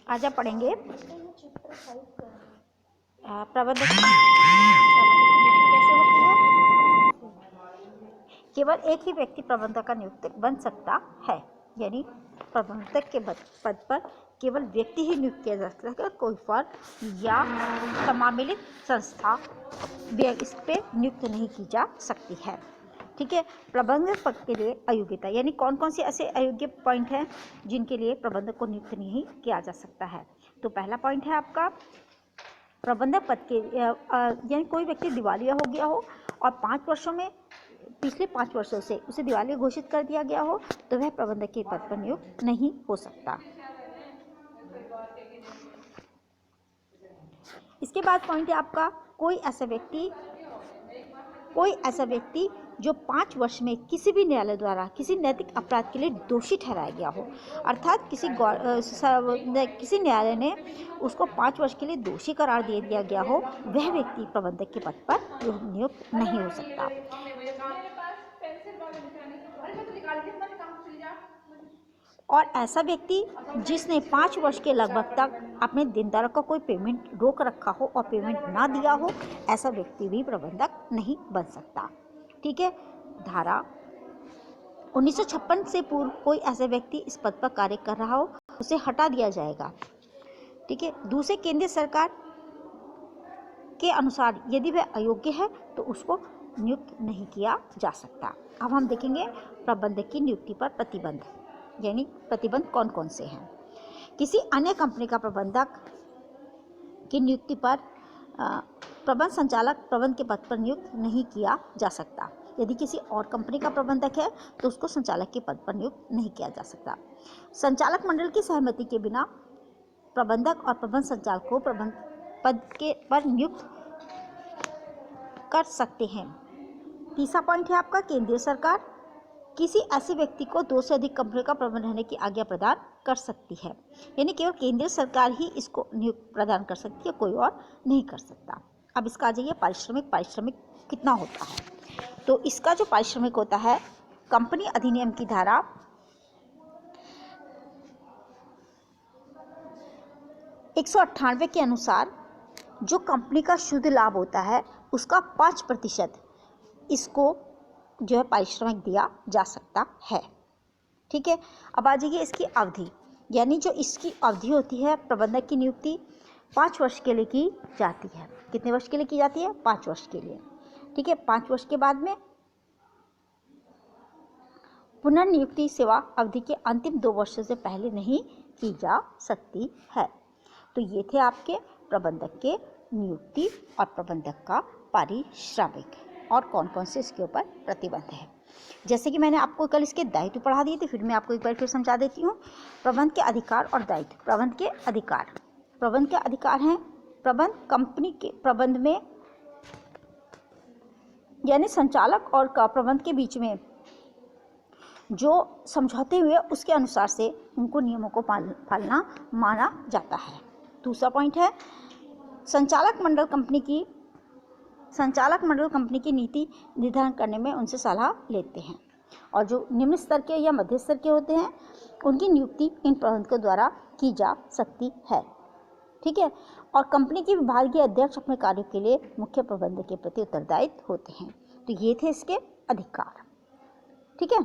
आज आप पढ़ेंगे प्रबंधक की नियुक्ति कैसे होती है। केवल एक ही व्यक्ति प्रबंधक का नियुक्त बन सकता है, यानी प्रबंधक के पद पर केवल व्यक्ति ही नियुक्त किया जा सकता है, कोई फर्म या सम्मिलित संस्था इस पे नियुक्त नहीं की जा सकती है। ठीक है। प्रबंधक पद के लिए अयोग्यता, यानी कौन कौन से ऐसे अयोग्य पॉइंट हैं जिनके लिए प्रबंधक को नियुक्त नहीं किया जा सकता है। तो पहला पॉइंट है आपका प्रबंधक पद के यानी कोई व्यक्ति दिवालिया हो गया हो और 5 वर्षों में पिछले 5 वर्षों से उसे दिवालिया घोषित कर दिया गया हो तो वह प्रबंधक के पद पर नियुक्त नहीं हो सकता। इसके बाद पॉइंट है आपका कोई ऐसा व्यक्ति जो 5 वर्ष में किसी भी न्यायालय द्वारा किसी नैतिक अपराध के लिए दोषी ठहराया गया हो, अर्थात किसी न्यायालय ने उसको 5 वर्ष के लिए दोषी करार दे दिया गया हो, वह व्यक्ति प्रबंधक के पद पर नियुक्त नहीं हो सकता। और ऐसा व्यक्ति जिसने 5 वर्ष के लगभग तक अपने देनदारों का कोई पेमेंट रोक रखा हो और पेमेंट ना दिया हो, ऐसा व्यक्ति भी प्रबंधक नहीं बन सकता। ठीक है। धारा 1956 से पूर्व कोई ऐसा व्यक्ति इस पद पर कार्य कर रहा हो, उसे हटा दिया जाएगा। ठीक है। दूसरे केंद्रीय सरकार के अनुसार यदि वह अयोग्य है तो उसको नियुक्त नहीं किया जा सकता। अब हम देखेंगे प्रबंधक की नियुक्ति पर प्रतिबंध, यानी प्रतिबंध कौन कौन से हैं। किसी अन्य कंपनी का प्रबंधक की नियुक्ति पर प्रबंध संचालक प्रबंध के पद पर नियुक्त नहीं किया जा सकता। यदि किसी और कंपनी का प्रबंधक है तो उसको संचालक के पद पर नियुक्त नहीं किया जा सकता। संचालक मंडल की सहमति के बिना प्रबंधक और प्रबंध संचालक को प्रबंध पद के पर नियुक्त कर सकते हैं। तीसरा पॉइंट है आपका केंद्रीय सरकार किसी ऐसे व्यक्ति को 2 से अधिक कंपनियों का प्रबंध रहने की आज्ञा प्रदान कर सकती है, यानी केवल केंद्रीय सरकार ही इसको नियुक्त प्रदान कर सकती है, कोई और नहीं कर सकता। अब इसका आ जाइए पारिश्रमिक कितना होता है। तो इसका जो पारिश्रमिक होता है, कंपनी अधिनियम की धारा 198 के अनुसार जो कंपनी का शुद्ध लाभ होता है उसका 5% इसको जो है पारिश्रमिक दिया जा सकता है। ठीक है। अब आ जाइए इसकी अवधि, यानी जो इसकी अवधि होती है प्रबंधक की नियुक्ति 5 वर्ष के लिए की जाती है। कितने वर्ष के लिए की जाती है? 5 वर्ष के लिए। ठीक है। 5 वर्ष के बाद में पुनर्नियुक्ति सेवा अवधि के अंतिम 2 वर्षों से पहले नहीं की जा सकती है। तो ये थे आपके प्रबंधक के नियुक्ति और प्रबंधक का पारिश्रमिक और कौन कौन से इसके ऊपर प्रतिबंध है। जैसे कि मैंने आपको कल इसके दायित्व पढ़ा दिए थे, फिर मैं आपको एक बार फिर समझा देती हूँ। प्रबंध के अधिकार और दायित्व। प्रबंध के अधिकार हैं प्रबंध कंपनी के प्रबंध में, यानी संचालक और प्रबंध के बीच में जो समझौते हुए उसके अनुसार से उनको नियमों को पालना माना जाता है। दूसरा पॉइंट है संचालक मंडल कंपनी की नीति निर्धारण करने में उनसे सलाह लेते हैं, और जो निम्न स्तर के या मध्य स्तर के होते हैं उनकी नियुक्ति इन प्रबंधकों द्वारा की जा सकती है। ठीक है। और कंपनी के विभागीय अध्यक्ष अपने कार्यों के लिए मुख्य प्रबंधक के प्रति उत्तरदायित्व होते हैं। तो ये थे इसके अधिकार। ठीक है।